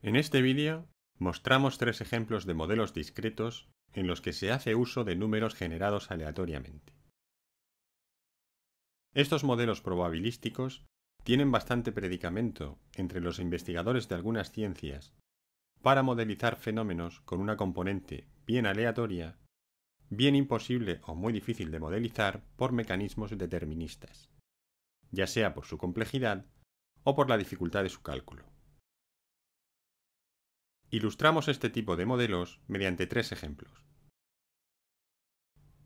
En este vídeo mostramos tres ejemplos de modelos discretos en los que se hace uso de números generados aleatoriamente. Estos modelos probabilísticos tienen bastante predicamento entre los investigadores de algunas ciencias para modelizar fenómenos con una componente bien aleatoria, bien imposible o muy difícil de modelizar por mecanismos deterministas, ya sea por su complejidad o por la dificultad de su cálculo. Ilustramos este tipo de modelos mediante tres ejemplos.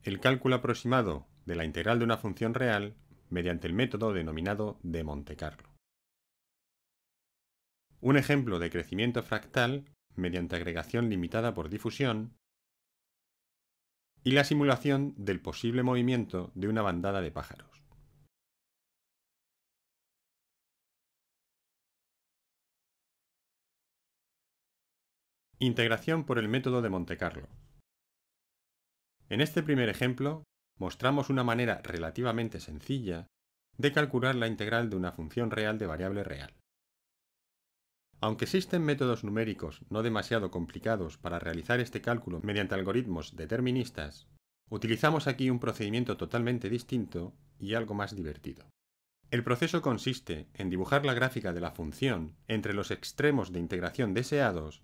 El cálculo aproximado de la integral de una función real mediante el método denominado de Monte Carlo. Un ejemplo de crecimiento fractal mediante agregación limitada por difusión. Y la simulación del posible movimiento de una bandada de pájaros. Integración por el método de Monte Carlo. En este primer ejemplo, mostramos una manera relativamente sencilla de calcular la integral de una función real de variable real. Aunque existen métodos numéricos no demasiado complicados para realizar este cálculo mediante algoritmos deterministas, utilizamos aquí un procedimiento totalmente distinto y algo más divertido. El proceso consiste en dibujar la gráfica de la función entre los extremos de integración deseados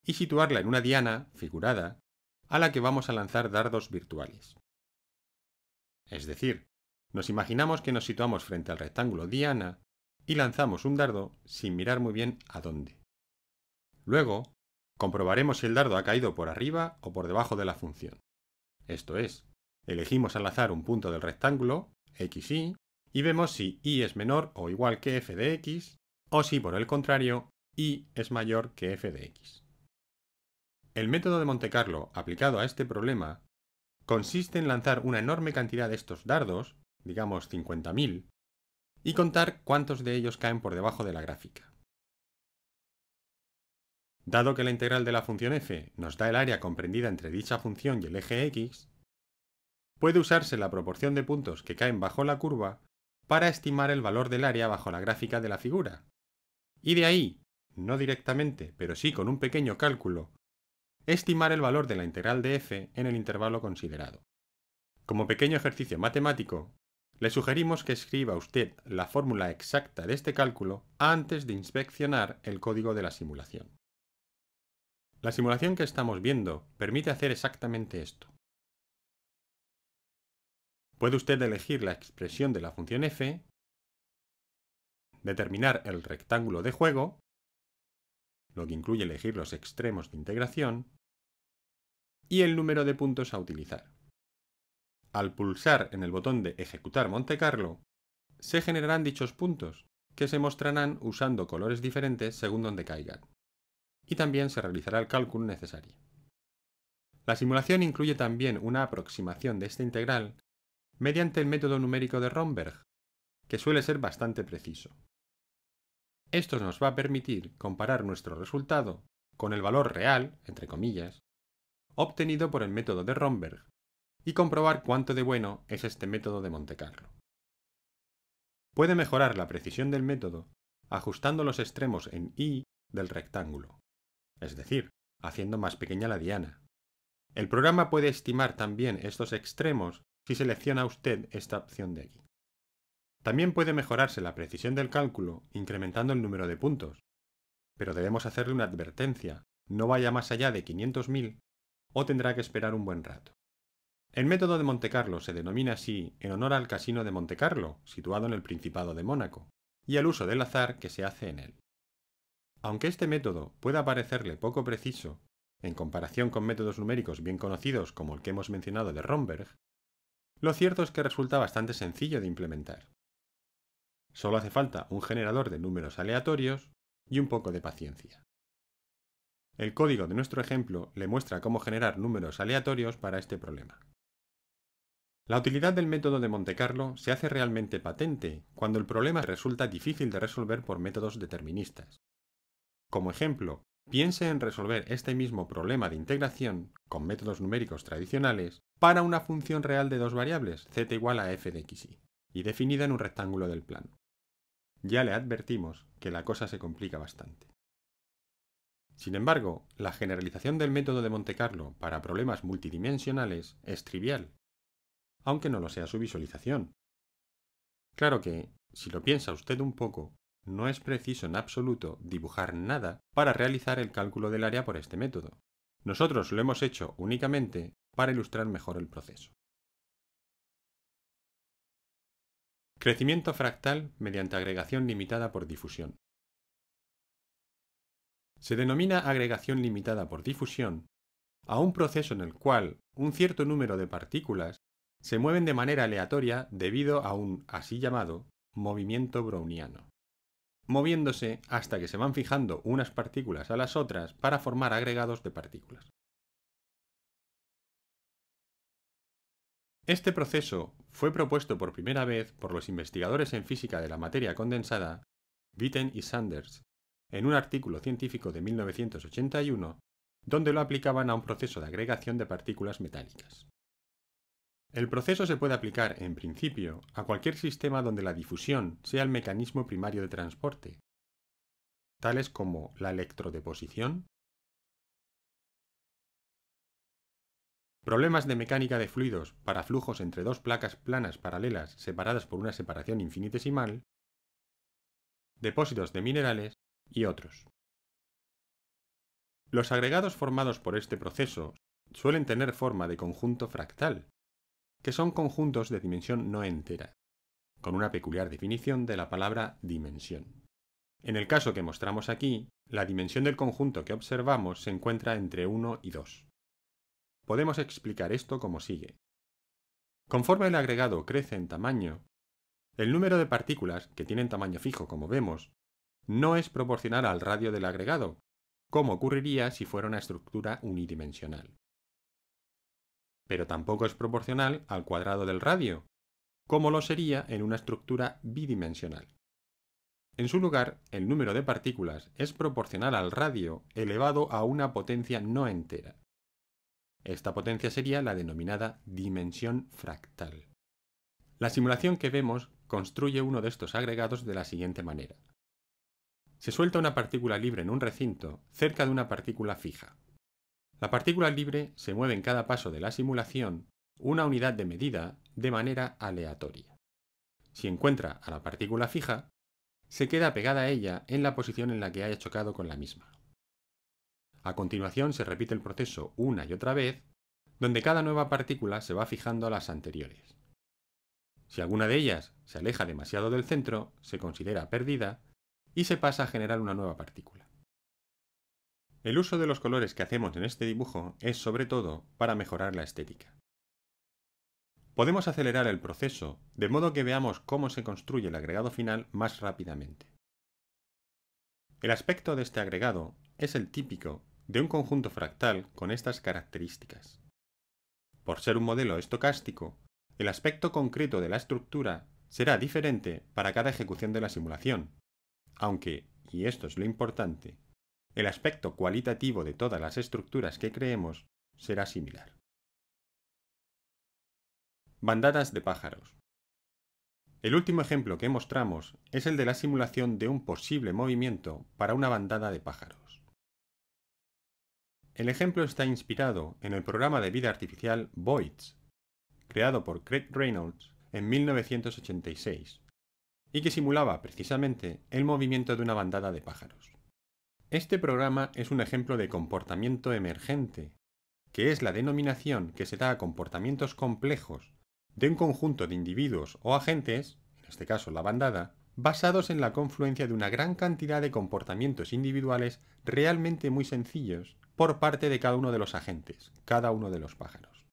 y situarla en una diana figurada a la que vamos a lanzar dardos virtuales. Es decir, nos imaginamos que nos situamos frente al rectángulo diana y lanzamos un dardo sin mirar muy bien a dónde. Luego, comprobaremos si el dardo ha caído por arriba o por debajo de la función. Esto es, elegimos al azar un punto del rectángulo, xy, y vemos si y es menor o igual que f de x, o si por el contrario, y es mayor que f de x. El método de Monte Carlo aplicado a este problema consiste en lanzar una enorme cantidad de estos dardos, digamos 50.000, y contar cuántos de ellos caen por debajo de la gráfica. Dado que la integral de la función f nos da el área comprendida entre dicha función y el eje x, puede usarse la proporción de puntos que caen bajo la curva para estimar el valor del área bajo la gráfica de la figura. Y de ahí, no directamente, pero sí con un pequeño cálculo, estimar el valor de la integral de f en el intervalo considerado. Como pequeño ejercicio matemático, le sugerimos que escriba usted la fórmula exacta de este cálculo antes de inspeccionar el código de la simulación. La simulación que estamos viendo permite hacer exactamente esto. Puede usted elegir la expresión de la función f, determinar el rectángulo de juego, lo que incluye elegir los extremos de integración, y el número de puntos a utilizar. Al pulsar en el botón de Ejecutar Monte Carlo, se generarán dichos puntos, que se mostrarán usando colores diferentes según donde caigan, y también se realizará el cálculo necesario. La simulación incluye también una aproximación de esta integral mediante el método numérico de Romberg, que suele ser bastante preciso. Esto nos va a permitir comparar nuestro resultado con el valor real, entre comillas, obtenido por el método de Romberg, y comprobar cuánto de bueno es este método de Monte Carlo. Puede mejorar la precisión del método ajustando los extremos en y del rectángulo, es decir, haciendo más pequeña la diana. El programa puede estimar también estos extremos si selecciona usted esta opción de aquí. También puede mejorarse la precisión del cálculo incrementando el número de puntos, pero debemos hacerle una advertencia, no vaya más allá de 500.000 o tendrá que esperar un buen rato. El método de Monte Carlo se denomina así en honor al Casino de Monte Carlo, situado en el Principado de Mónaco, y al uso del azar que se hace en él. Aunque este método pueda parecerle poco preciso, en comparación con métodos numéricos bien conocidos como el que hemos mencionado de Romberg, lo cierto es que resulta bastante sencillo de implementar. Solo hace falta un generador de números aleatorios y un poco de paciencia. El código de nuestro ejemplo le muestra cómo generar números aleatorios para este problema. La utilidad del método de Monte Carlo se hace realmente patente cuando el problema resulta difícil de resolver por métodos deterministas. Como ejemplo, piense en resolver este mismo problema de integración con métodos numéricos tradicionales para una función real de dos variables, z igual a f de xy, y definida en un rectángulo del plano. Ya le advertimos que la cosa se complica bastante. Sin embargo, la generalización del método de Monte Carlo para problemas multidimensionales es trivial, aunque no lo sea su visualización. Claro que, si lo piensa usted un poco, no es preciso en absoluto dibujar nada para realizar el cálculo del área por este método. Nosotros lo hemos hecho únicamente para ilustrar mejor el proceso. Crecimiento fractal mediante agregación limitada por difusión. Se denomina agregación limitada por difusión a un proceso en el cual un cierto número de partículas se mueven de manera aleatoria debido a un así llamado movimiento browniano, moviéndose hasta que se van fijando unas partículas a las otras para formar agregados de partículas. Este proceso fue propuesto por primera vez por los investigadores en física de la materia condensada, Witten y Sanders, en un artículo científico de 1981, donde lo aplicaban a un proceso de agregación de partículas metálicas. El proceso se puede aplicar, en principio, a cualquier sistema donde la difusión sea el mecanismo primario de transporte, tales como la electrodeposición, problemas de mecánica de fluidos para flujos entre dos placas planas paralelas separadas por una separación infinitesimal, depósitos de minerales y otros. Los agregados formados por este proceso suelen tener forma de conjunto fractal, que son conjuntos de dimensión no entera, con una peculiar definición de la palabra dimensión. En el caso que mostramos aquí, la dimensión del conjunto que observamos se encuentra entre 1 y 2. Podemos explicar esto como sigue. Conforme el agregado crece en tamaño, el número de partículas, que tienen tamaño fijo como vemos, no es proporcional al radio del agregado, como ocurriría si fuera una estructura unidimensional. Pero tampoco es proporcional al cuadrado del radio, como lo sería en una estructura bidimensional. En su lugar, el número de partículas es proporcional al radio elevado a una potencia no entera. Esta potencia sería la denominada dimensión fractal. La simulación que vemos construye uno de estos agregados de la siguiente manera. Se suelta una partícula libre en un recinto cerca de una partícula fija. La partícula libre se mueve en cada paso de la simulación una unidad de medida de manera aleatoria. Si encuentra a la partícula fija, se queda pegada a ella en la posición en la que haya chocado con la misma. A continuación se repite el proceso una y otra vez, donde cada nueva partícula se va fijando a las anteriores. Si alguna de ellas se aleja demasiado del centro, se considera perdida y se pasa a generar una nueva partícula. El uso de los colores que hacemos en este dibujo es sobre todo para mejorar la estética. Podemos acelerar el proceso de modo que veamos cómo se construye el agregado final más rápidamente. El aspecto de este agregado es el típico de un conjunto fractal con estas características. Por ser un modelo estocástico, el aspecto concreto de la estructura será diferente para cada ejecución de la simulación, aunque, y esto es lo importante, el aspecto cualitativo de todas las estructuras que creemos será similar. Bandadas de pájaros. El último ejemplo que mostramos es el de la simulación de un posible movimiento para una bandada de pájaros. El ejemplo está inspirado en el programa de vida artificial Voids, creado por Craig Reynolds en 1986, y que simulaba precisamente el movimiento de una bandada de pájaros. Este programa es un ejemplo de comportamiento emergente, que es la denominación que se da a comportamientos complejos de un conjunto de individuos o agentes, en este caso la bandada, basados en la confluencia de una gran cantidad de comportamientos individuales realmente muy sencillos por parte de cada uno de los agentes, cada uno de los pájaros.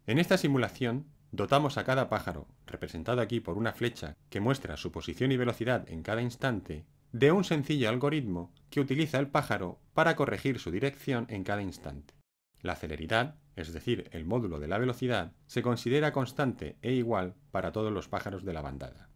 En esta simulación, dotamos a cada pájaro, representado aquí por una flecha que muestra su posición y velocidad en cada instante, de un sencillo algoritmo que utiliza el pájaro para corregir su dirección en cada instante. La celeridad, es decir, el módulo de la velocidad, se considera constante e igual para todos los pájaros de la bandada.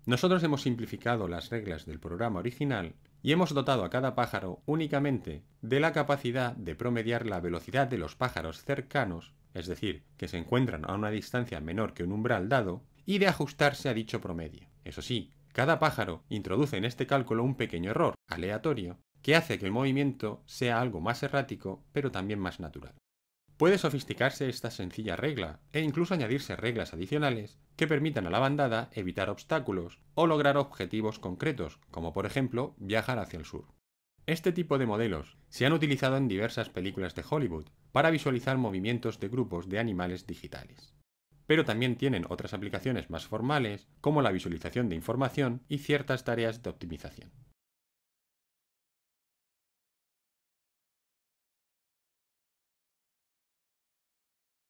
Nosotros hemos simplificado las reglas del programa original y hemos dotado a cada pájaro únicamente de la capacidad de promediar la velocidad de los pájaros cercanos, es decir, que se encuentran a una distancia menor que un umbral dado, y de ajustarse a dicho promedio. Eso sí, cada pájaro introduce en este cálculo un pequeño error aleatorio que hace que el movimiento sea algo más errático, pero también más natural. Puede sofisticarse esta sencilla regla e incluso añadirse reglas adicionales que permitan a la bandada evitar obstáculos o lograr objetivos concretos, como por ejemplo viajar hacia el sur. Este tipo de modelos se han utilizado en diversas películas de Hollywood para visualizar movimientos de grupos de animales digitales. Pero también tienen otras aplicaciones más formales, como la visualización de información y ciertas tareas de optimización.